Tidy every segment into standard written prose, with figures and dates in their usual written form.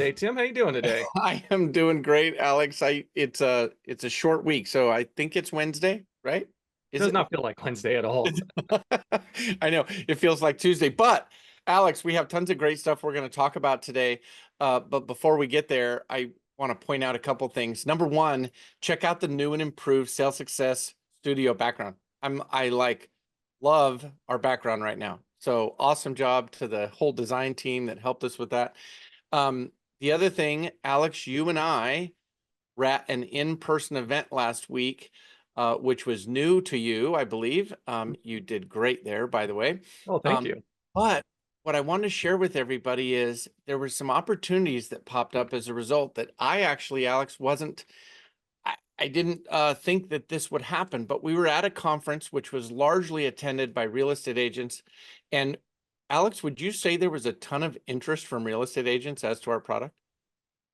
today, Tim. How you doing today? I am doing great, Alex. It's a short week, so I think it's Wednesday, right? Is Does it? not feel like Wednesday at all. I know it feels like Tuesday, but Alex, we have tons of great stuff we're going to talk about today. But before we get there, I want to point out a couple things. Number one, check out the new and improved Sales Success Studio background. I love our background right now. So awesome job to the whole design team that helped us with that. The other thing, Alex, you and I were at an in-person event last week, which was new to you, I believe. You did great there, by the way. Oh, thank you. But what I want to share with everybody is there were some opportunities that popped up as a result that I actually, Alex, I didn't think that this would happen, but we were at a conference which was largely attended by real estate agents. And Alex, would you say there was a ton of interest from real estate agents as to our product?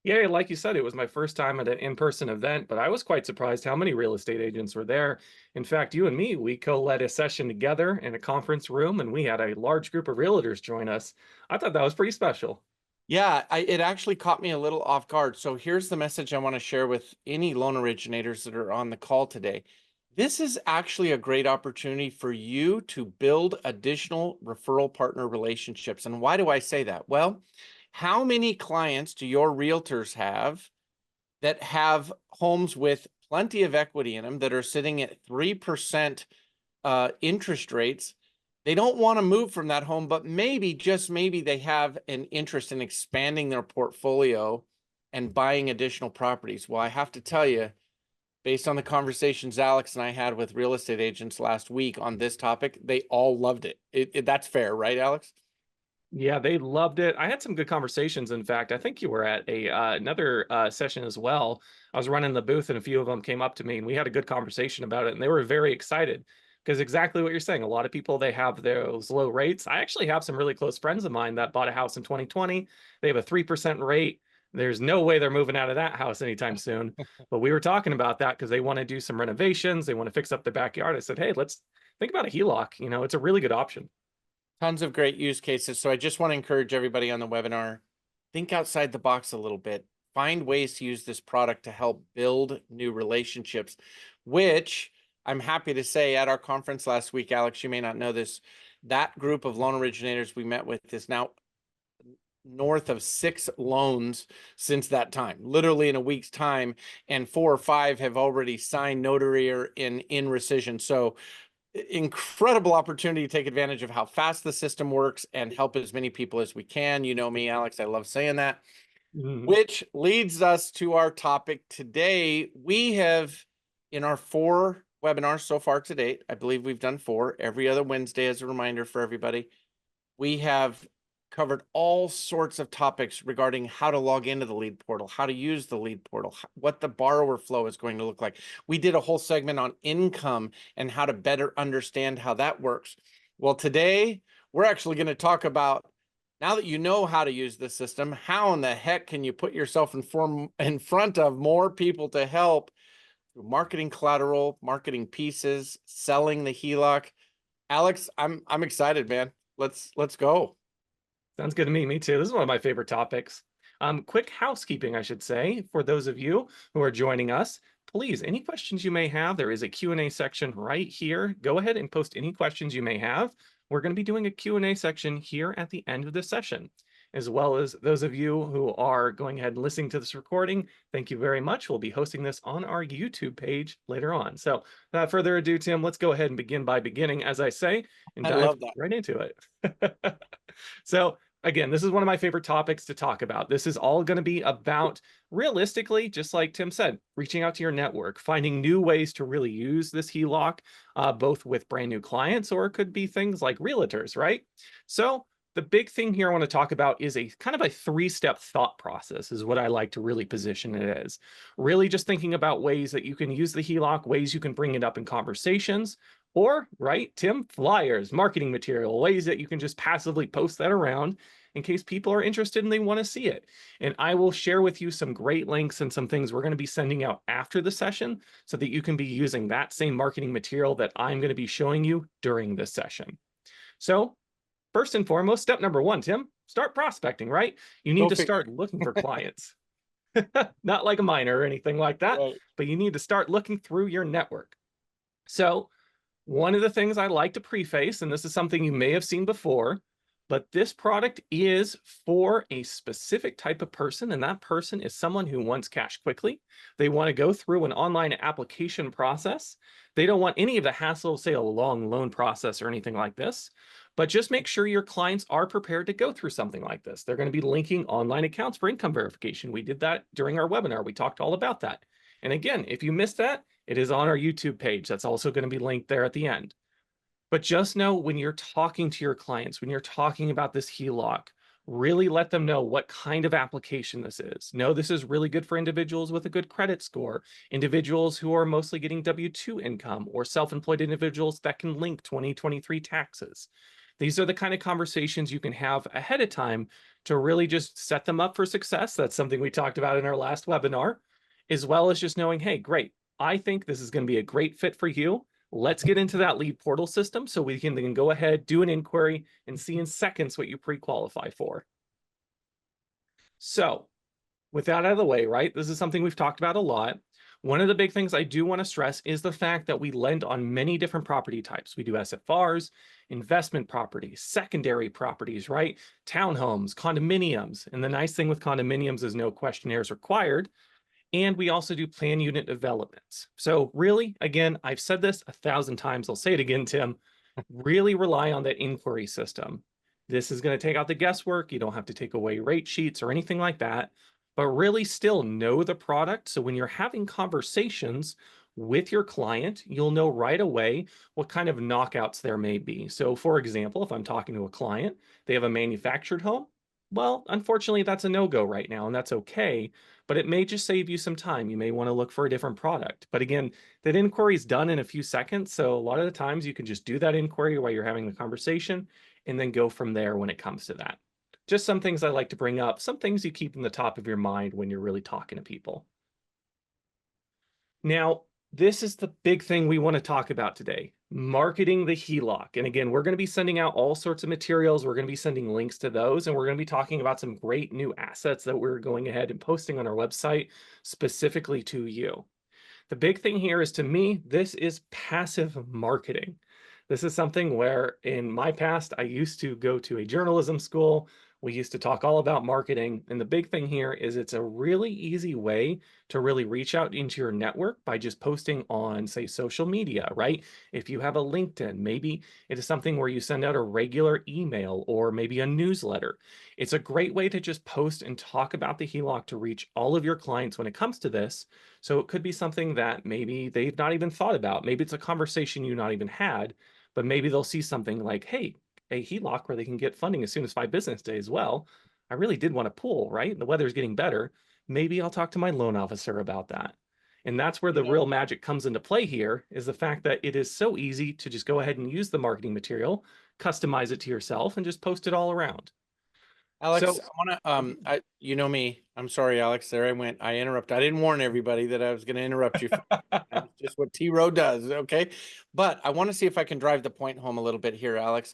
Yeah, like you said, it was my first time at an in-person event, but I was quite surprised how many real estate agents were there. In fact, you and me, we co-led a session together in a conference room, and we had a large group of realtors join us. I thought that was pretty special. Yeah, it actually caught me a little off guard. So here's the message I want to share with any loan originators that are on the call today. This is actually a great opportunity for you to build additional referral partner relationships. And why do I say that? Well, how many clients do your realtors have that have homes with plenty of equity in them that are sitting at 3% interest rates? They don't want to move from that home, but maybe, just maybe, they have an interest in expanding their portfolio and buying additional properties. Well, I have to tell you, based on the conversations Alex and I had with real estate agents last week on this topic, they all loved it. That's fair, right, Alex? Yeah, they loved it. I had some good conversations. In fact, I think you were at a another session as well. I was running the booth, and a few of them came up to me, and we had a good conversation about it. And they were very excited because exactly what you're saying. A lot of people they have those low rates. I actually have some really close friends of mine that bought a house in 2020. They have a 3% rate. There's no way they're moving out of that house anytime soon. But we were talking about that because they want to do some renovations. They want to fix up their backyard. I said, hey, let's think about a HELOC. You know, it's a really good option. Tons of great use cases. So I just want to encourage everybody on the webinar, think outside the box a little bit. Find ways to use this product to help build new relationships, which I'm happy to say at our conference last week, Alex, you may not know this, that group of loan originators we met with is now north of 6 loans since that time, literally in a week's time, and 4 or 5 have already signed notary or in rescission. So incredible opportunity to take advantage of how fast the system works and help as many people as we can. You know me, Alex, I love saying that. Mhm. Which leads us to our topic today. We have, in our 4 webinars so far to date, I believe we've done 4 every other Wednesday as a reminder for everybody. We have covered all sorts of topics regarding how to log into the lead portal, how to use the lead portal, what the borrower flow is going to look like. We did a whole segment on income and how to better understand how that works. Well, today we're actually going to talk about, now that you know how to use the system, how in the heck can you put yourself in front of more people to help through marketing collateral, marketing pieces, selling the HELOC. Alex, I'm excited, man. Let's go. Sounds good to me. Me too. This is one of my favorite topics. Quick housekeeping, I should say, for those of you who are joining us. Please, any questions you may have, there is a Q&A section right here. Go ahead and post any questions you may have. We're going to be doing a Q&A section here at the end of the session, as well as those of you who are going ahead and listening to this recording. Thank you very much. We'll be hosting this on our YouTube page later on. So without further ado, Tim, let's go ahead and begin by beginning, as I say, and I dive love that. right into it. So again, this is one of my favorite topics to talk about. This is all going to be about, realistically, just like Tim said, reaching out to your network, finding new ways to really use this HELOC, both with brand new clients, or it could be things like realtors, right? So the big thing here I want to talk about is a kind of a 3-step thought process is what I like to really position it as. Really just thinking about ways that you can use the HELOC, ways you can bring it up in conversations, or, right, Tim, flyers, marketing material, ways that you can just passively post that around in case people are interested and they want to see it. And I will share with you some great links and some things we're going to be sending out after the session so that you can be using that same marketing material that I'm going to be showing you during this session. So first and foremost, step number 1, Tim, start prospecting, right? You Go need to figure. start looking for clients. Not like a minor or anything like that, Right. but you need to start looking through your network. So, one of the things I like to preface, and this is something you may have seen before, but this product is for a specific type of person, and that person is someone who wants cash quickly. They want to go through an online application process. They don't want any of the hassle, say a long loan process or anything like this. But just make sure your clients are prepared to go through something like this. They're going to be linking online accounts for income verification. We did that during our webinar. We talked all about that. And again, if you missed that, it is on our YouTube page. That's also going to be linked there at the end. But just know when you're talking to your clients, when you're talking about this HELOC, really let them know what kind of application this is. No, this is really good for individuals with a good credit score, individuals who are mostly getting W-2 income, or self-employed individuals that can link 2023 taxes. These are the kind of conversations you can have ahead of time to really just set them up for success. That's something we talked about in our last webinar, as well as just knowing, hey, great, I think this is going to be a great fit for you. Let's get into that lead portal system so we can then go ahead, do an inquiry, and see in seconds what you pre-qualify for. So with that out of the way, right, this is something we've talked about a lot. One of the big things I do want to stress is the fact that we lend on many different property types. We do SFRs, investment properties, secondary properties, right? Townhomes, condominiums. And the nice thing with condominiums is no questionnaires required. And we also do plan unit developments. So really, again, I've said this 1,000 times. I'll say it again, Tim, really rely on that inquiry system. This is going to take out the guesswork. You don't have to take away rate sheets or anything like that, but really still know the product. So when you're having conversations with your client, you'll know right away what kind of knockouts there may be. So for example, if I'm talking to a client, they have a manufactured home. Well, unfortunately, that's a no-go right now, and that's okay, but it may just save you some time. You may want to look for a different product. But again, that inquiry is done in a few seconds. So a lot of the times you can just do that inquiry while you're having the conversation and then go from there when it comes to that. Just some things I like to bring up, some things you keep in the top of your mind when you're really talking to people. Now, this is the big thing we want to talk about today, marketing the HELOC. And again, we're going to be sending out all sorts of materials. We're going to be sending links to those, and we're going to be talking about some great new assets that we're going ahead and posting on our website specifically to you. The big thing here is, to me, this is passive marketing. This is something where in my past, I used to go to a journalism school. We used to talk all about marketing. And the big thing here is it's a really easy way to really reach out into your network by just posting on, say, social media, right? If you have a LinkedIn, maybe it is something where you send out a regular email or maybe a newsletter. It's a great way to just post and talk about the HELOC to reach all of your clients when it comes to this. So it could be something that maybe they've not even thought about. Maybe it's a conversation you not even had, but maybe they'll see something like, hey, a HELOC where they can get funding as soon as 5 business days. Well, I really did want to pool, right? The weather's getting better. Maybe I'll talk to my loan officer about that. And that's where the real magic comes into play here, is the fact that it is so easy to just go ahead and use the marketing material, customize it to yourself, and just post it all around. Alex, So I want to, you know me. I'm sorry, Alex. There I went. I interrupted. I didn't warn everybody that I was going to interrupt you. That's just what T-Row does. Okay. But I want to see if I can drive the point home a little bit here, Alex.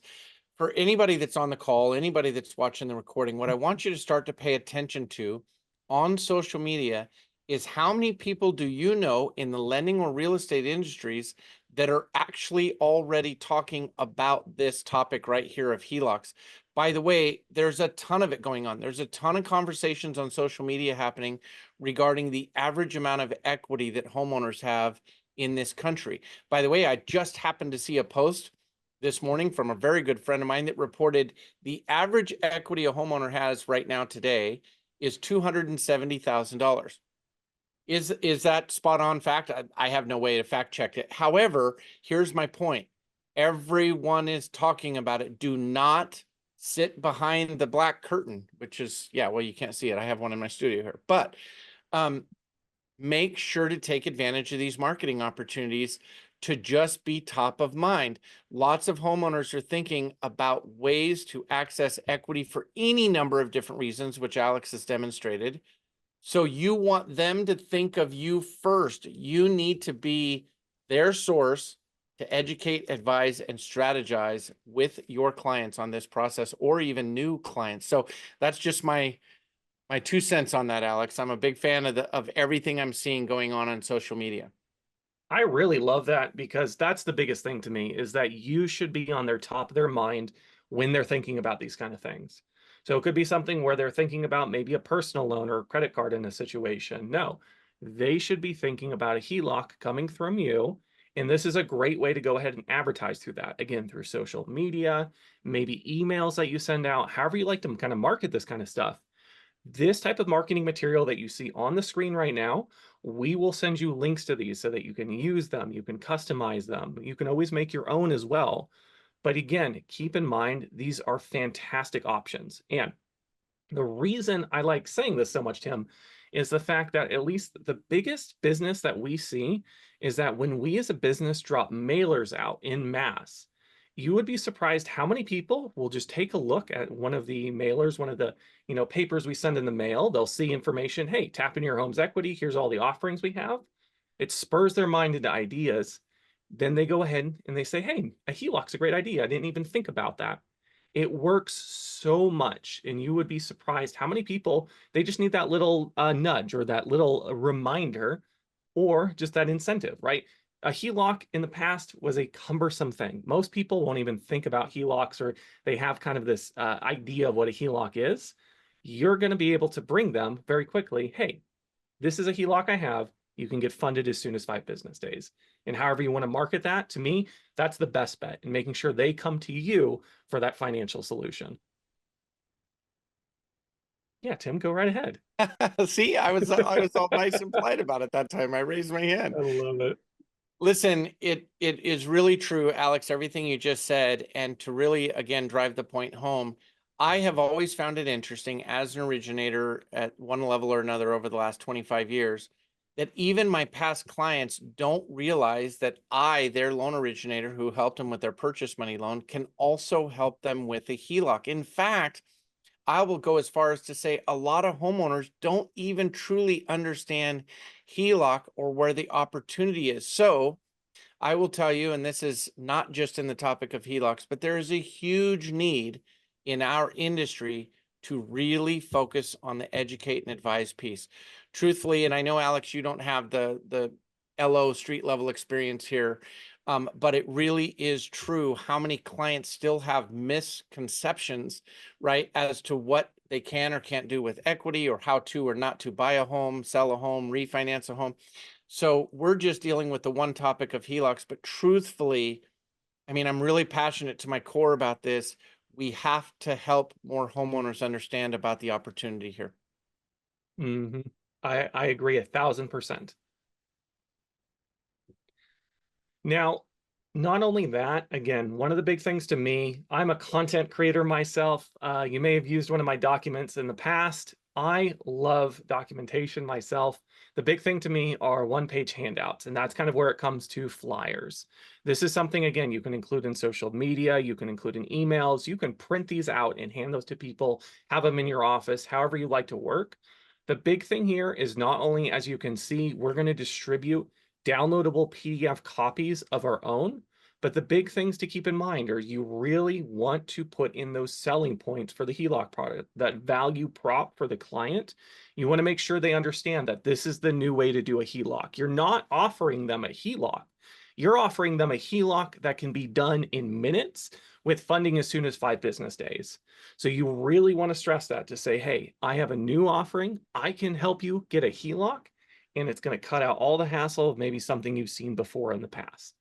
For anybody that's on the call, anybody that's watching the recording, what I want you to start to pay attention to on social media is how many people do you know in the lending or real estate industries that are actually already talking about this topic right here of HELOCs. By the way, there's a ton of it going on. There's a ton of conversations on social media happening regarding the average amount of equity that homeowners have in this country. By the way, I just happened to see a post this morning from a very good friend of mine that reported the average equity a homeowner has right now today is $270,000. Is that spot on fact? I have no way to fact check it. However, here's my point. Everyone is talking about it. Do not sit behind the black curtain, which is, yeah, well, you can't see it. I have one in my studio here, but make sure to take advantage of these marketing opportunities to just be top of mind. Lots of homeowners are thinking about ways to access equity for any number of different reasons, which Alex has demonstrated. So you want them to think of you first. You need to be their source to educate, advise, and strategize with your clients on this process, or even new clients. So that's just my 2 cents on that, Alex. I'm a big fan of everything I'm seeing going on social media. I really love that because that's the biggest thing to me is that you should be on their top of their mind when they're thinking about these kind of things. So it could be something where they're thinking about maybe a personal loan or a credit card in a situation. No, they should be thinking about a HELOC coming from you. And this is a great way to go ahead and advertise through that. Again, through social media, maybe emails that you send out, however you like to kind of market this kind of stuff. This type of marketing material that you see on the screen right now, we will send you links to these so that you can use them, you can customize them, you can always make your own as well. But again, keep in mind, these are fantastic options. And the reason I like saying this so much, Tim, is the fact that at least the biggest business that we see is that when we as a business drop mailers out in mass, you would be surprised how many people will just take a look at one of the mailers, one of the papers we send in the mail. They'll see information. Hey, tap into your home's equity. Here's all the offerings we have. It spurs their mind into ideas. Then they go ahead and they say, hey, a HELOC's a great idea. I didn't even think about that. It works so much, and you would be surprised how many people, they just need that little nudge or that little reminder or just that incentive, right? A HELOC in the past was a cumbersome thing. Most people won't even think about HELOCs, or they have kind of this idea of what a HELOC is. You're going to be able to bring them very quickly. Hey, this is a HELOC I have. You can get funded as soon as 5 business days. And however you want to market that, to me, that's the best bet in making sure they come to you for that financial solution. Yeah, Tim, go right ahead. See, I was all nice and polite about it that time. I raised my hand. I love it. Listen, it is really true, Alex, everything you just said. And to really, again, drive the point home, I have always found it interesting as an originator at one level or another over the last 25 years that even my past clients don't realize that I, their loan originator who helped them with their purchase money loan, can also help them with a HELOC. In fact, I will go as far as to say a lot of homeowners don't even truly understand HELOC or where the opportunity is. So I will tell you, and this is not just in the topic of HELOCs, but there is a huge need in our industry to really focus on the educate and advise piece. Truthfully, and I know, Alex, you don't have the LO street level experience here, but it really is true how many clients still have misconceptions, right, as to what they can or can't do with equity, or how to or not to buy a home, sell a home, refinance a home. So we're just dealing with the one topic of HELOCs, but truthfully, I mean, I'm really passionate to my core about this. We have to help more homeowners understand about the opportunity here. Mm-hmm. I agree 1,000%. Now, not only that, again, one of the big things to me, I'm a content creator myself. You may have used one of my documents in the past. I love documentation myself. The big thing to me are one-page handouts, and that's kind of where it comes to flyers. This is something, again, you can include in social media, you can include in emails, you can print these out and hand those to people, have them in your office, however you like to work. The big thing here is not only, as you can see, we're going to distribute downloadable PDF copies of our own. But the big things to keep in mind are you really want to put in those selling points for the HELOC product, that value prop for the client. You want to make sure they understand that this is the new way to do a HELOC. You're not offering them a HELOC. You're offering them a HELOC that can be done in minutes with funding as soon as 5 business days. So you really want to stress that to say, hey, I have a new offering. I can help you get a HELOC, and it's going to cut out all the hassle of maybe something you've seen before in the past.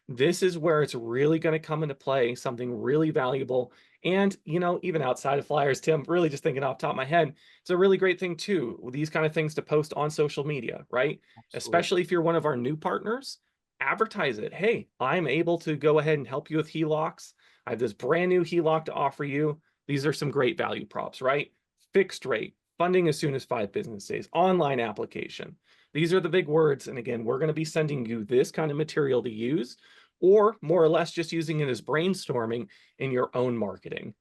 This is where it's really going to come into play, something really valuable. And, even outside of flyers, Tim, really just thinking off the top of my head, it's a really great thing too, these kind of things to post on social media, right? Absolutely. Especially if you're one of our new partners, advertise it. Hey, I'm able to go ahead and help you with HELOCs. I have this brand new HELOC to offer you. These are some great value props, right? Fixed rate, funding as soon as 5 business days, online application. These are the big words. And again, we're going to be sending you this kind of material to use, or more or less just using it as brainstorming in your own marketing.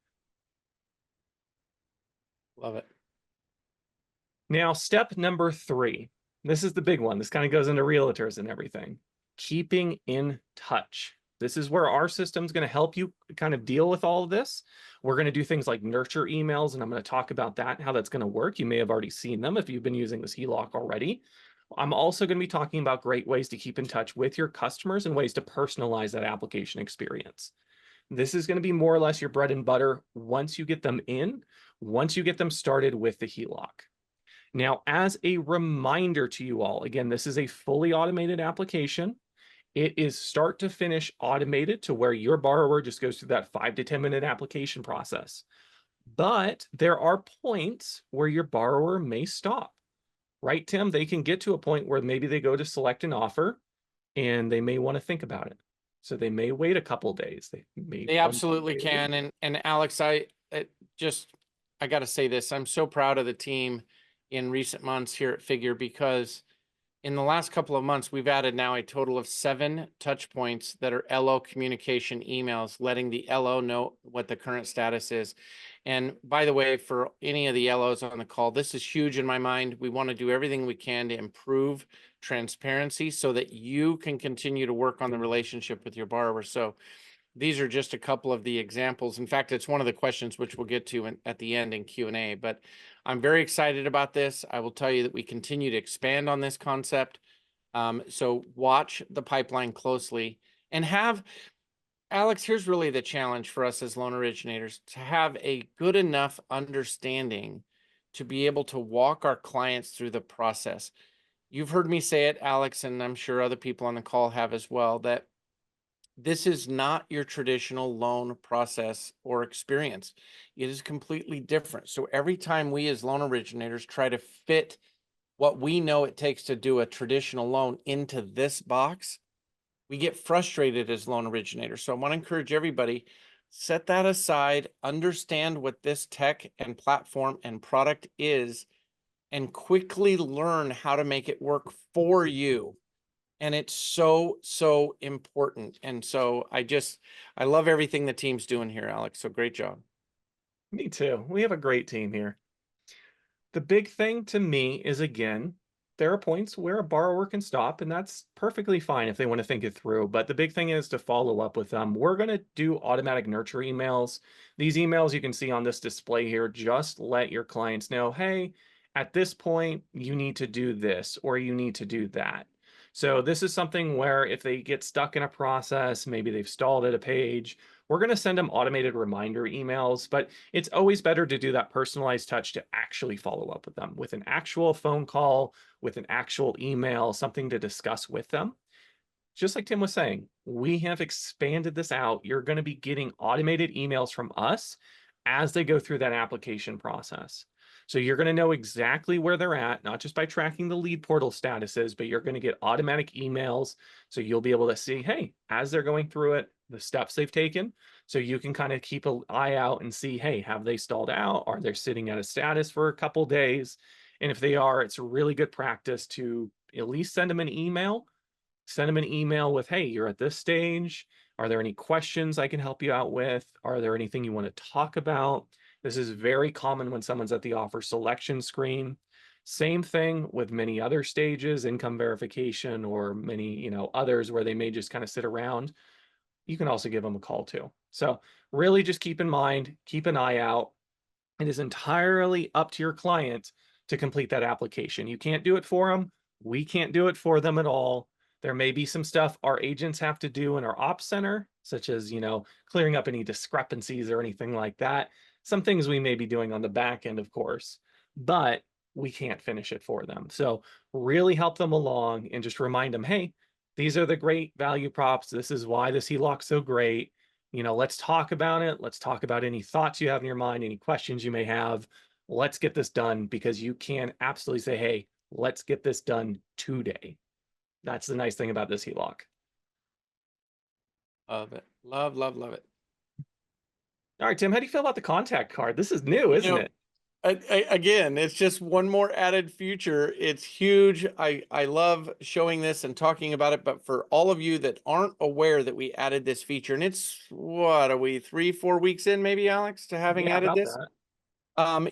Love it. Now, step number 3. This is the big one. This kind of goes into realtors and everything. Keeping in touch. This is where our system's going to help you kind of deal with all of this. We're going to do things like nurture emails, and I'm going to talk about that, how that's going to work. You may have already seen them if you've been using this HELOC already. I'm also going to be talking about great ways to keep in touch with your customers and ways to personalize that application experience. This is going to be more or less your bread and butter once you get them in, once you get them started with the HELOC. Now, as a reminder to you all, again, this is a fully automated application. It is start to finish automated to where your borrower just goes through that 5 to 10 minute application process. But there are points where your borrower may stop, right, Tim? They can get to a point where maybe they go to select an offer and they may want to think about it. So they may wait a couple days. They absolutely can. And Alex, I got to say this. I'm so proud of the team in recent months here at Figure, because in the last couple of months, we've added now a total of 7 touch points that are LO communication emails, letting the LO know what the current status is. And by the way, for any of the LOs on the call, this is huge in my mind. We want to do everything we can to improve transparency so that you can continue to work on the relationship with your borrower. So these are just a couple of the examples. In fact, it's one of the questions which we'll get to at the end in Q&A, but I'm very excited about this. I will tell you that we continue to expand on this concept. So watch the pipeline closely and have, Alex, here's really the challenge for us as loan originators, to have a good enough understanding to be able to walk our clients through the process. You've heard me say it, Alex, and I'm sure other people on the call have as well, that this is not your traditional loan process or experience. It is completely different. So every time we as loan originators try to fit what we know it takes to do a traditional loan into this box, we get frustrated as loan originators. So I want to encourage everybody, set that aside, understand what this tech and platform and product is, and quickly learn how to make it work for you. And it's so, so important. And so I love everything the team's doing here, Alex. So great job. Me too. We have a great team here. The big thing to me is, again, there are points where a borrower can stop, and that's perfectly fine if they want to think it through. But the big thing is to follow up with them. We're going to do automatic nurture emails. These emails you can see on this display here, just let your clients know, hey, at this point, you need to do this or you need to do that. So this is something where if they get stuck in a process, maybe they've stalled at a page, we're going to send them automated reminder emails, but it's always better to do that personalized touch to actually follow up with them with an actual phone call, with an actual email, something to discuss with them. Just like Tim was saying, we have expanded this out. You're going to be getting automated emails from us as they go through that application process. So you're going to know exactly where they're at, not just by tracking the lead portal statuses, but you're going to get automatic emails. So you'll be able to see, hey, as they're going through it, the steps they've taken. So you can kind of keep an eye out and see, hey, have they stalled out? Are they sitting at a status for a couple days? And if they are, it's a really good practice to at least send them an email. Send them an email with, hey, you're at this stage. Are there any questions I can help you out with? Are there anything you want to talk about? This is very common when someone's at the offer selection screen. Same thing with many other stages, income verification, or many, others where they may just kind of sit around. You can also give them a call too. So really just keep in mind, keep an eye out. It is entirely up to your client to complete that application. You can't do it for them. We can't do it for them at all. There may be some stuff our agents have to do in our ops center, such as, clearing up any discrepancies or anything like that. Some things we may be doing on the back end, of course, but we can't finish it for them. So really help them along and just remind them, hey, these are the great value props. This is why this HELOC's so great. Let's talk about it. Let's talk about any thoughts you have in your mind, any questions you may have. Let's get this done, because you can absolutely say, hey, let's get this done today. That's the nice thing about this HELOC. Love it. Love, love, love it. All right, Tim, how do you feel about the contact card? This is new, isn't it? Again, it's just one more added feature. It's huge. I love showing this and talking about it, but for all of you that aren't aware that we added this feature, and it's, what are we, 3-4 weeks in maybe, Alex, to having added this?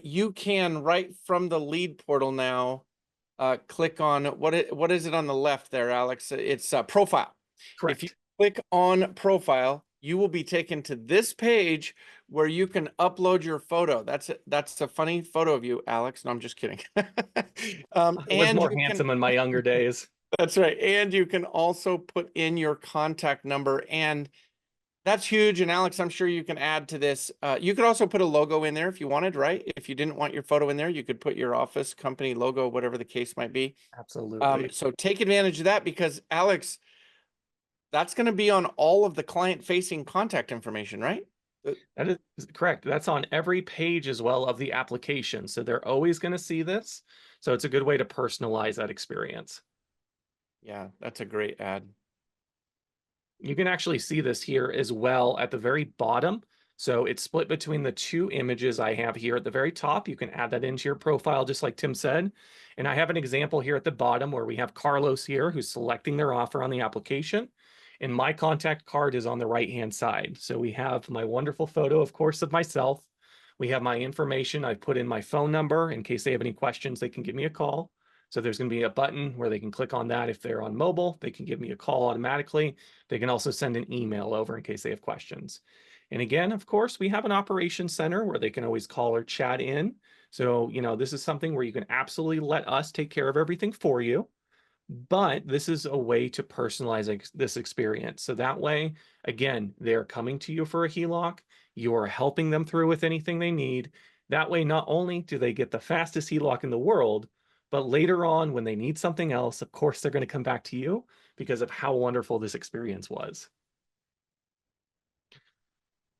You can, right from the lead portal now, click on, what is it on the left there, Alex? It's profile. Correct. If you click on profile, you will be taken to this page where you can upload your photo. That's a funny photo of you, Alex. No, I'm just kidding. I was And more you can, handsome in my younger days. that's right. And you can also put in your contact number, and that's huge. And Alex, I'm sure you can add to this. You could also put a logo in there if you wanted, right? If you didn't want your photo in there, you could put your office, company logo, whatever the case might be. Absolutely. So take advantage of that, because Alex, that's going to be on all of the client facing contact information, right? That is correct. That's on every page as well of the application. So they're always going to see this. So it's a good way to personalize that experience. Yeah, that's a great ad. You can actually see this here as well at the very bottom. So it's split between the two images I have here at the very top. You can add that into your profile, just like Tim said. And I have an example here at the bottom where we have Carlos here who's selecting their offer on the application. And my contact card is on the right-hand side. So we have my wonderful photo, of course, of myself. We have my information. I've put in my phone number in case they have any questions, they can give me a call. So there's going to be a button where they can click on that. If they're on mobile, they can give me a call automatically. They can also send an email over in case they have questions. And again, of course, we have an operations center where they can always call or chat in. So, this is something where you can absolutely let us take care of everything for you. But this is a way to personalize this experience. So that way, again, they're coming to you for a HELOC. You're helping them through with anything they need. That way, not only do they get the fastest HELOC in the world, but later on, when they need something else, of course, they're going to come back to you because of how wonderful this experience was. A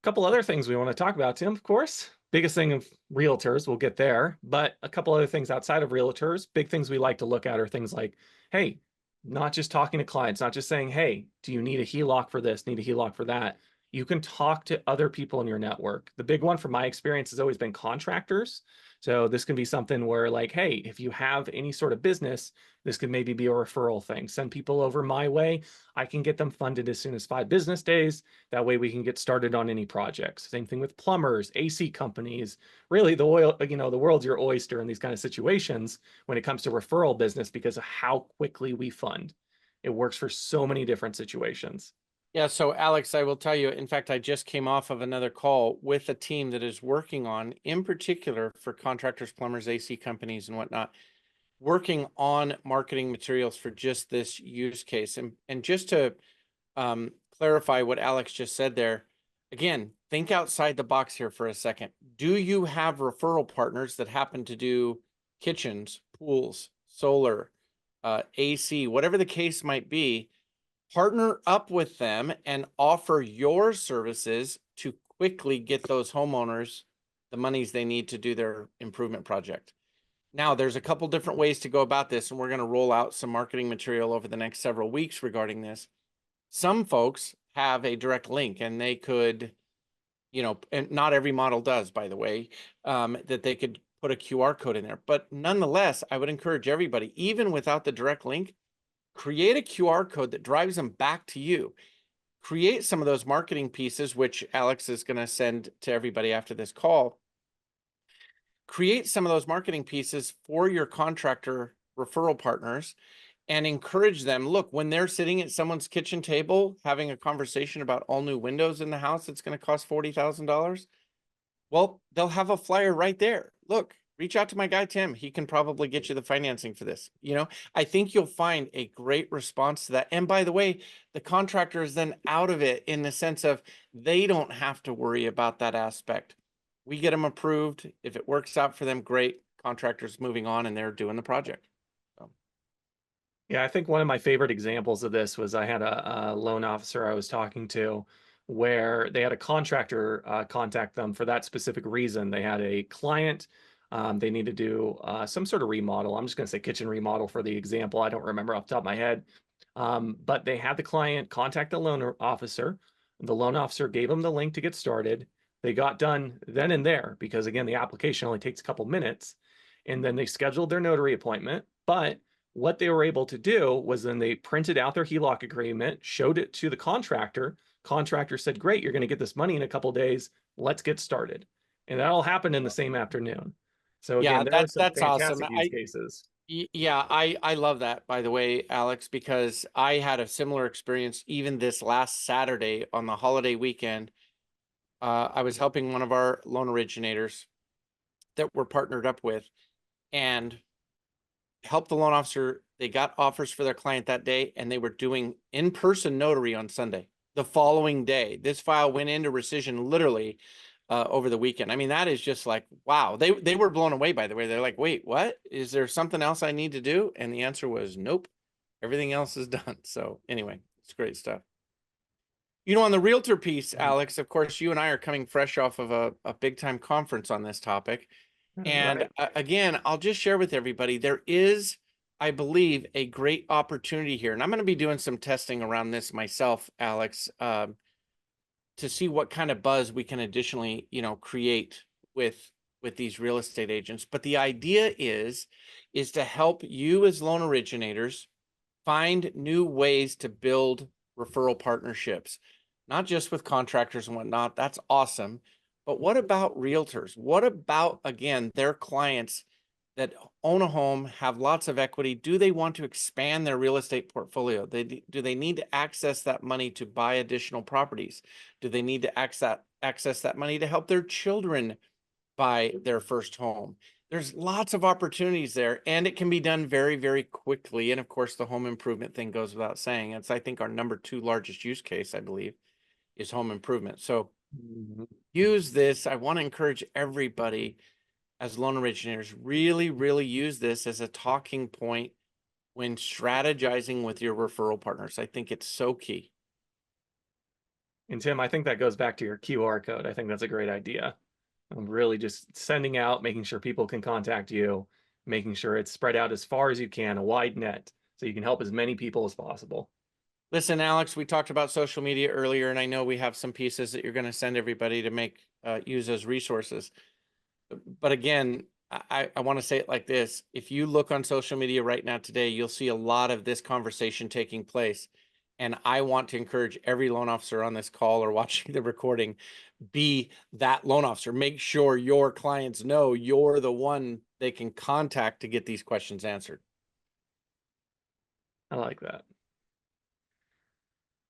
couple other things we want to talk about, Tim, of course. Biggest thing of realtors, we'll get there, but a couple other things outside of realtors, big things we like to look at are things like, hey, not just talking to clients, not just saying, hey, do you need a HELOC for this, need a HELOC for that? You can talk to other people in your network. The big one from my experience has always been contractors. So this can be something where like, hey, if you have any sort of business, this could maybe be a referral thing. Send people over my way. I can get them funded as soon as 5 business days. That way we can get started on any projects. Same thing with plumbers, AC companies. Really, the world's your oyster in these kind of situations when it comes to referral business because of how quickly we fund. It works for so many different situations. Yeah, so Alex, I will tell you, in fact, I just came off of another call with a team that is working on, in particular for contractors, plumbers, AC companies, and whatnot, working on marketing materials for just this use case. And just to clarify what Alex just said there, again, think outside the box here for a second. Do you have referral partners that happen to do kitchens, pools, solar, AC, whatever the case might be? Partner up with them and offer your services to quickly get those homeowners the monies they need to do their improvement project. Now, there's a couple different ways to go about this, and we're going to roll out some marketing material over the next several weeks regarding this. Some folks have a direct link, and they could, and not every model does, by the way, that they could put a QR code in there. But nonetheless, I would encourage everybody, even without the direct link, create a QR code that drives them back to you. Create some of those marketing pieces, which Alex is going to send to everybody after this call. Create some of those marketing pieces for your contractor referral partners and encourage them. Look, when they're sitting at someone's kitchen table having a conversation about all new windows in the house that's going to cost $40,000, well, they'll have a flyer right there. Look, reach out to my guy, Tim. He can probably get you the financing for this. I think you'll find a great response to that. And by the way, the contractor is then out of it in the sense of they don't have to worry about that aspect. We get them approved. If it works out for them, great. Contractors moving on and they're doing the project. So. Yeah, I think one of my favorite examples of this was I had a loan officer I was talking to where they had a contractor contact them for that specific reason. They had a client, they need to do some sort of remodel. I'm just going to say kitchen remodel for the example. I don't remember off the top of my head. But they had the client contact the loan officer. The loan officer gave them the link to get started. They got done then and there because, again, the application only takes a couple minutes. And then they scheduled their notary appointment. But what they were able to do was then they printed out their HELOC agreement, showed it to the contractor. Contractor said, great, you're going to get this money in a couple days. Let's get started. And that all happened in the same afternoon. So Yeah, again, there are some that's awesome. fantastic use cases. Yeah, I love that, by the way, Alex, because I had a similar experience even this last Saturday on the holiday weekend. I was helping one of our loan originators that we're partnered up with and helped the loan officer. They got offers for their client that day, and they were doing in-person notary on Sunday. The following day, this file went into rescission literally over the weekend. I mean, that is just like, wow. They were blown away, by the way. They're like, wait, what? Is there something else I need to do? And the answer was nope. Everything else is done. So anyway, it's great stuff. You know, on the realtor piece, Alex, of course, you and I are coming fresh off of a big time conference on this topic. And Right. again, I'll just share with everybody, there is, I believe, a great opportunity here. And I'm going to be doing some testing around this myself, Alex, to see what kind of buzz we can additionally, create with these real estate agents. But the idea is to help you as loan originators find new ways to build referral partnerships, not just with contractors and whatnot. That's awesome. But what about realtors? What about, again, their clients that own a home, have lots of equity? Do they want to expand their real estate portfolio? Do they need to access that money to buy additional properties? Do they need to access that money to help their children buy their first home? There's lots of opportunities there, and it can be done very, very quickly. And of course, the home improvement thing goes without saying. It's, I think, our number 2 largest use case, I believe, is home improvement. So Mhm. use this. I want to encourage everybody as loan originators, really, really use this as a talking point when strategizing with your referral partners. I think it's so key. And Tim, I think that goes back to your QR code. I think that's a great idea. I'm really just sending out, making sure people can contact you, making sure it's spread out as far as you can, a wide net, so you can help as many people as possible. Listen, Alex, we talked about social media earlier, and I know we have some pieces that you're going to send everybody to make use as resources. But again, I want to say it like this. If you look on social media right now today, you'll see a lot of this conversation taking place. And I want to encourage every loan officer on this call or watching the recording, be that loan officer. Make sure your clients know you're the one they can contact to get these questions answered. I like that.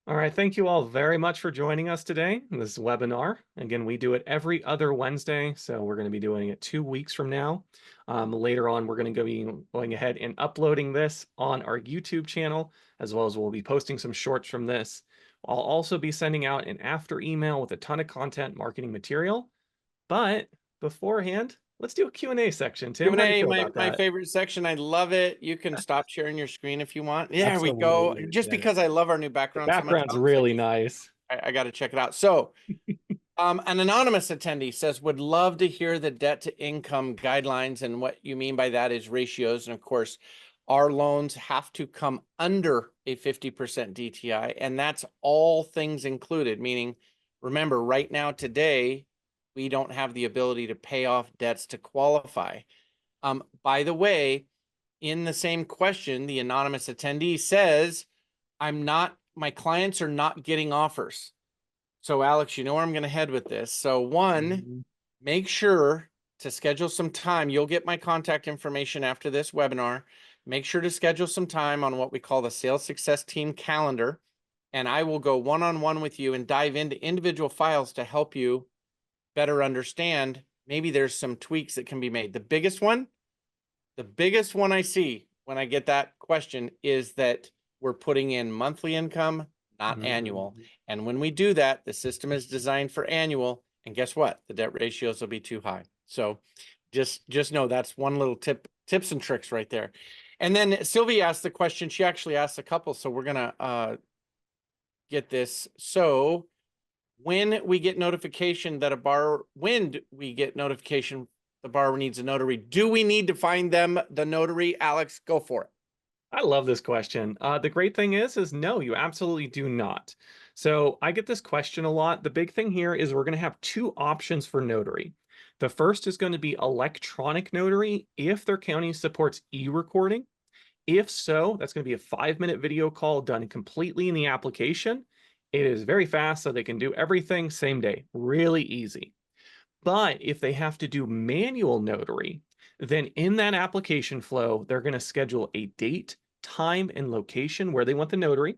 All right, thank you all very much for joining us today in this webinar. Again, we do it every other Wednesday, so we're going to be doing it 2 weeks from now. Later on, we're going to be going ahead and uploading this on our YouTube channel, as well as we'll be posting some shorts from this. I'll also be sending out an after email with a ton of content marketing material. But beforehand, let's do a Q&A section. Tim, how do you Q&A, feel my about my that? favorite section. I love it. You can stop sharing your screen if you want. There we go. Absolutely. Just Yeah. because I love our new The background so much, background's Alex, really nice. I got to check it out. So, an anonymous attendee says, would love to hear the debt to income guidelines. And what you mean by that is ratios. And of course, our loans have to come under a 50% DTI. And that's all things included, meaning, remember, right now, today, we don't have the ability to pay off debts to qualify. By the way, in the same question, the anonymous attendee says, my clients are not getting offers. So Alex, you know where I'm going to head with this. So one, Mhm. make sure to schedule some time. You'll get my contact information after this webinar. Make sure to schedule some time on what we call the sales success team calendar. And I will go one-on-one with you and dive into individual files to help you better understand. Maybe there's some tweaks that can be made. The biggest one I see when I get that question is that we're putting in monthly income, not annual. Mhm. And when we do that, the system is designed for annual. And guess what? The debt ratios will be too high. So just know that's one little tips and tricks right there. And then Sylvie asked the question. She actually asked a couple. So we're going to get this. So when we get notification that the borrower needs a notary, do we need to find them the notary? Alex, go for it. I love this question. The great thing is no, you absolutely do not. So I get this question a lot. The big thing here is we're going to have 2 options for notary. The first is going to be electronic notary if their county supports e-recording. If so, that's going to be a 5-minute video call done completely in the application. It is very fast, so they can do everything same day. Really easy. But if they have to do manual notary, Then in that application flow, they're going to schedule a date, time, and location where they want the notary.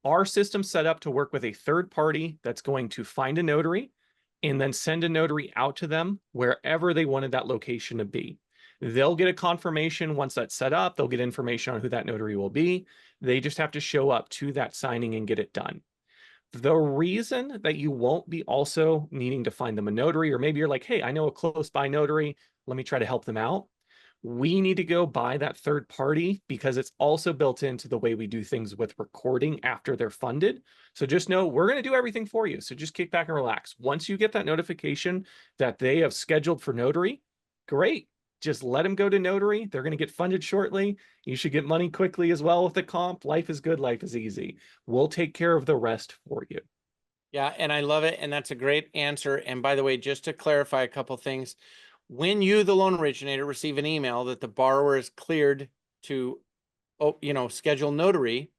Our system's set up to work with a third party that's going to find a notary and then send a notary out to them wherever they wanted that location to be. They'll get a confirmation once that's set up. They'll get information on who that notary will be. They just have to show up to that signing and get it done. The reason that you won't be also needing to find them a notary, or maybe you're like, hey, I know a close by notary, let me try to help them out. We need to go buy that third party because it's also built into the way we do things with recording after they're funded. So just know we're going to do everything for you. So just kick back and relax. Once you get that notification that they have scheduled for notary, great. Just let them go to notary. They're going to get funded shortly. You should get money quickly as well with the comp. Life is good. Life is easy. We'll take care of the rest for you. Yeah, and I love it. And that's a great answer. And by the way, just to clarify a couple things, when you, the loan originator, receive an email that the borrower is cleared to, schedule notary,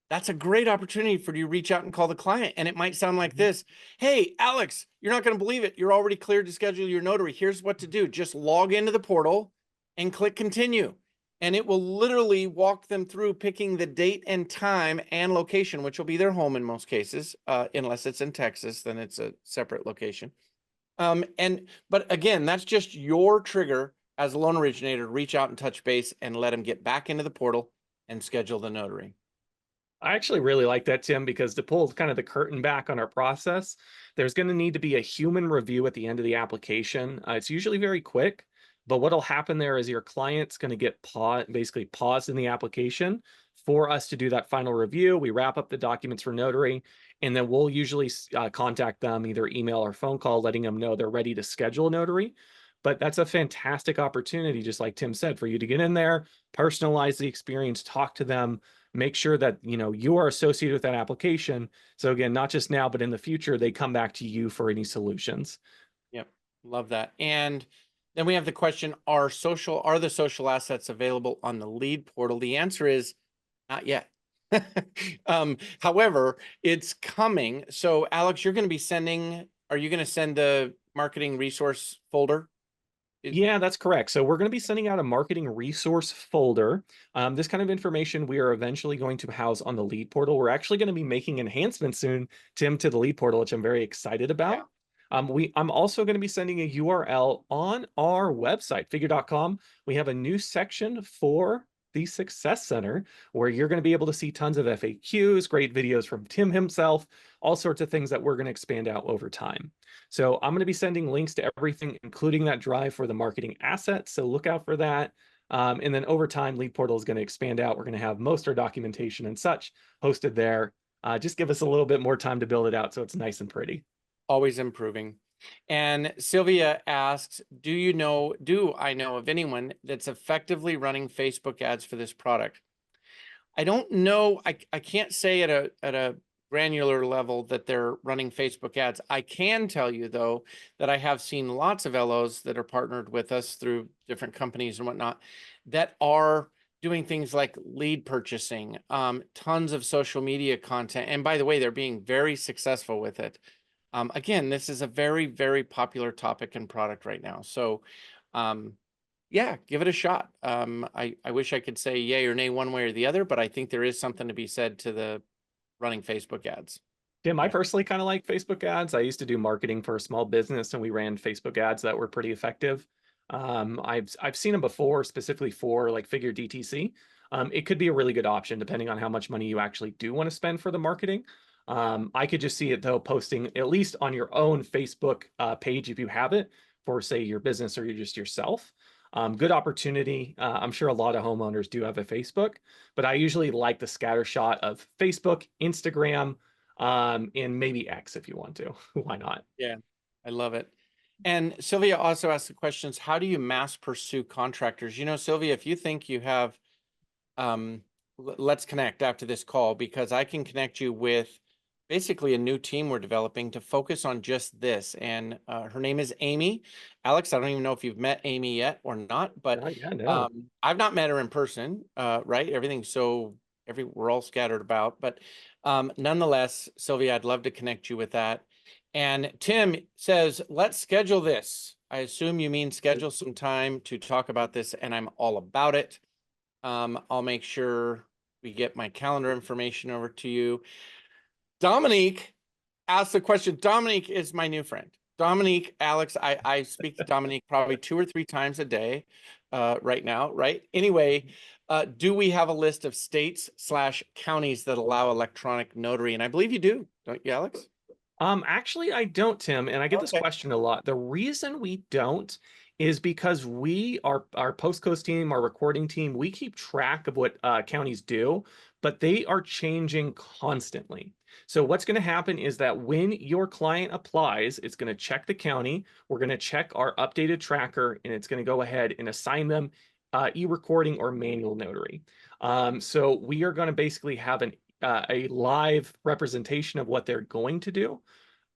that's a great opportunity for you to reach out and call the client. And it might sound like this. Hey, Alex, you're not going to believe it. You're already cleared to schedule your notary. Here's what to do. Just log into the portal and click continue. And it will literally walk them through picking the date and time and location, which will be their home in most cases, unless it's in Texas, then it's a separate location. But again, that's just your trigger as a loan originator to reach out and touch base and let them get back into the portal and schedule the notary. I actually really like that, Tim, because to pull kind of the curtain back on our process, there's going to need to be a human review at the end of the application. It's usually very quick, but what'll happen there is your client's going to get basically paused in the application for us to do that final review. We wrap up the documents for notary, and then we'll usually contact them either email or phone call, letting them know they're ready to schedule a notary. But that's a fantastic opportunity, just like Tim said, for you to get in there, personalize the experience, talk to them, make sure that you are associated with that application. So again, not just now, but in the future, they come back to you for any solutions. Yep, love that. And then we have the question, are the social assets available on the lead portal? The answer is not yet. However, it's coming. So Alex, are you going to send the marketing resource folder? Yeah, that's correct. So we're going to be sending out a marketing resource folder. This kind of information we are eventually going to house on the lead portal. We're actually going to be making enhancements soon, Tim, to the lead portal, which I'm very excited about. I'm also going to be sending a URL on our website, figure.com. We have a new section for the Success Center where you're going to be able to see tons of FAQs, great videos from Tim himself, all sorts of things that we're going to expand out over time. So I'm going to be sending links to everything, including that drive for the marketing assets. So look out for that. And then over time, Lead Portal is going to expand out. We're going to have most of our documentation and such hosted there. Just give us a little bit more time to build it out so it's nice and pretty. Always improving. And Sylvia asks, do I know of anyone that's effectively running Facebook ads for this product? I don't know. I can't say at a granular level that they're running Facebook ads. I can tell you though, that I have seen lots of LOs that are partnered with us through different companies and whatnot that are doing things like lead purchasing, tons of social media content. And by the way, they're being very successful with it. Again, this is a very, very popular topic and product right now. So, yeah, give it a shot. I wish I could say yay or nay one way or the other, but I think there is something to be said to the running Facebook ads. Tim, I Yeah. personally kind of like Facebook ads. I used to do marketing for a small business and we ran Facebook ads that were pretty effective. I've seen them before, specifically for like Figure DTC. It could be a really good option depending on how much money you actually do want to spend for the marketing. I could just see it though, posting at least on your own Facebook page if you have it for say your business or you're just yourself. Good opportunity. I'm sure a lot of homeowners do have a Facebook, but I usually like the scatter shot of Facebook, Instagram, and maybe X if you want to. Why not? Yeah, I love it. And Sylvia also asked the questions, how do you mass pursue contractors? Sylvia, if you think you have, let's connect after this call because I can connect you with basically a new team we're developing to focus on just this. And her name is Amy. Alex, I don't even know if you've met Amy yet or not, but Yeah, no. I've not met her in person, right? We're all scattered about, but nonetheless, Sylvia, I'd love to connect you with that. And Tim says, let's schedule this. I assume you mean schedule some time to talk about this, and I'm all about it. I'll make sure we get my calendar information over to you. Dominique asked the question. Dominique is my new friend. Dominique, Alex, I speak to Dominique probably 2 or 3 times a day right now, right? Anyway, do we have a list of states/counties that allow electronic notary? And I believe you do, don't you, Alex? Actually, I don't, Tim, and I get this Okay. question a lot. The reason we don't is because our Post Coast team, our recording team, we keep track of what counties do, but they are changing constantly. So what's going to happen is that when your client applies, it's going to check the county. We're going to check our updated tracker, and it's going to go ahead and assign them e-recording or manual notary. So we are going to basically have a live representation of what they're going to do.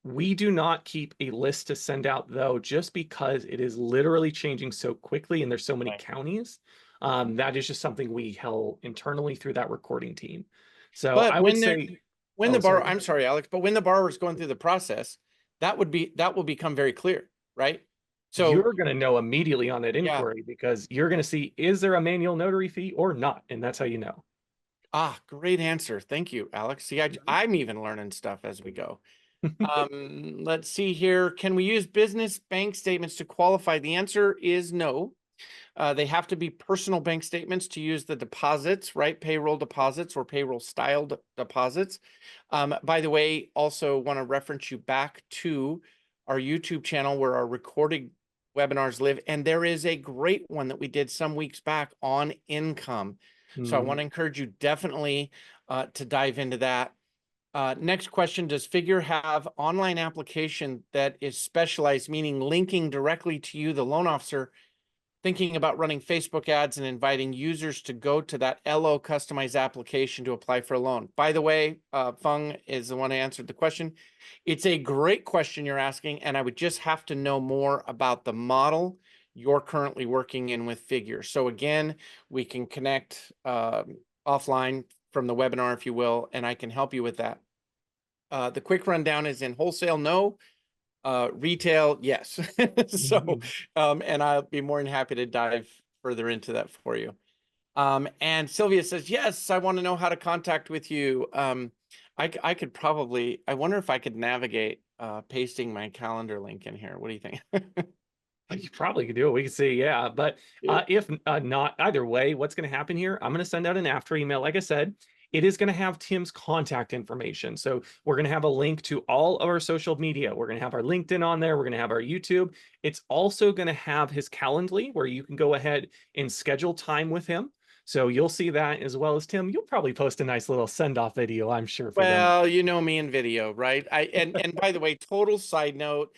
We do not keep a list to send out, though, just because it is literally changing so quickly and there's so many Right. counties. That is just something we held internally through that recording team. So But I would say, when oh, the sorry, borrower, go I'm ahead. sorry, Alex, but when the borrower is going through the process, that will become very clear, right? So You're going to know immediately on that yeah. inquiry because you're going to see, is there a manual notary fee or not? And that's how you know. Great answer. Thank you, Alex. See, I'm even learning stuff as we go. Let's see here. Can we use business bank statements to qualify? The answer is no. They have to be personal bank statements to use the deposits, right? Payroll deposits or payroll styled deposits. By the way, also want to reference you back to our YouTube channel where our recorded webinars live. And there is a great one that we did some weeks back on income. So I want to encourage you definitely to dive into that. Next question, does Figure have online application that is specialized, meaning linking directly to you, the loan officer, thinking about running Facebook ads and inviting users to go to that LO customized application to apply for a loan? By the way, Fung is the one who answered the question. It's a great question you're asking, and I would just have to know more about the model you're currently working in with Figure. So again, we can connect offline from the webinar, if you will, and I can help you with that. The quick rundown is in wholesale, no. Retail, yes. So, and I'll be more than happy to dive further into that for you. And Sylvia says, yes, I want to know how to contact with you. I could probably, I wonder if I could navigate pasting my calendar link in here. What do you think? You probably could do it. We could see, yeah. But if not, either way, what's going to happen here? I'm going to send out an after email. Like I said, it is going to have Tim's contact information. So we're going to have a link to all of our social media. We're going to have our LinkedIn on there. We're going to have our YouTube. It's also going to have his Calendly, where you can go ahead and schedule time with him. So you'll see that, as well as Tim. You'll probably post a nice little send-off video, I'm sure, for them. Well, you know me in video, right? And by the way, total side note,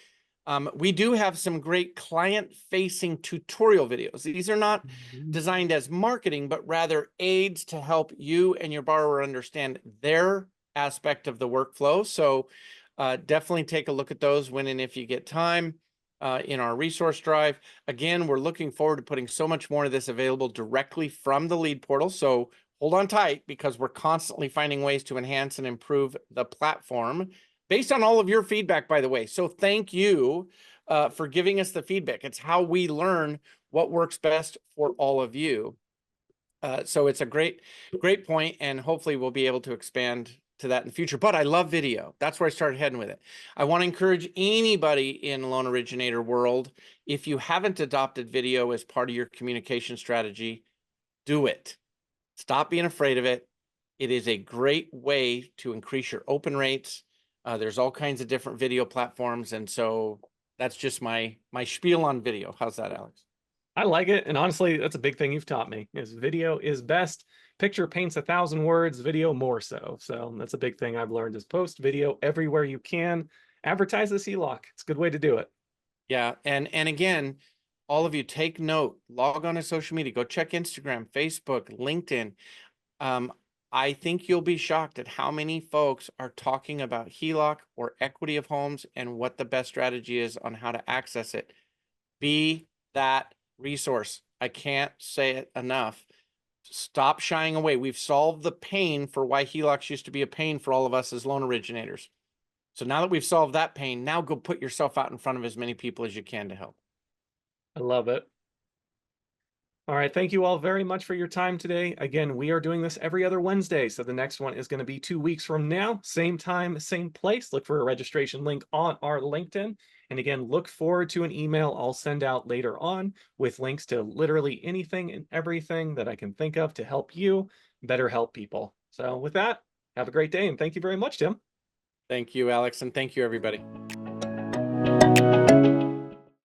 we do have some great client-facing tutorial videos. These are not designed as marketing, but rather aids to help you and your borrower understand their aspect of the workflow. So definitely take a look at those when and if you get time in our resource drive. Again, we're looking forward to putting so much more of this available directly from the lead portal. So hold on tight because we're constantly finding ways to enhance and improve the platform based on all of your feedback, by the way. So thank you for giving us the feedback. It's how we learn what works best for all of you. So it's a great point, and hopefully we'll be able to expand to that in the future. But I love video. That's where I started heading with it. I want to encourage anybody in loan originator world, if you haven't adopted video as part of your communication strategy, do it. Stop being afraid of it. It is a great way to increase your open rates. There's all kinds of different video platforms. And so that's just my spiel on video. How's that, Alex? I like it. And honestly, that's a big thing you've taught me is video is best. Picture paints 1,000 words, video more so. So that's a big thing I've learned is post video everywhere you can. Advertise this HELOC. It's a good way to do it. Yeah. And again, all of you take note, log on to social media, go check Instagram, Facebook, LinkedIn. I think you'll be shocked at how many folks are talking about HELOC or equity of homes and what the best strategy is on how to access it. Be that resource. I can't say it enough. Stop shying away. We've solved the pain for why HELOCs used to be a pain for all of us as loan originators. So now that we've solved that pain, now go put yourself out in front of as many people as you can to help. I love it. All right. Thank you all very much for your time today. Again, we are doing this every other Wednesday. So the next one is going to be 2 weeks from now. Same time, same place. Look for a registration link on our LinkedIn. And again, look forward to an email I'll send out later on with links to literally anything and everything that I can think of to help you better help people. So with that, have a great day. And thank you very much, Tim. Thank you, Alex, and thank you, everybody.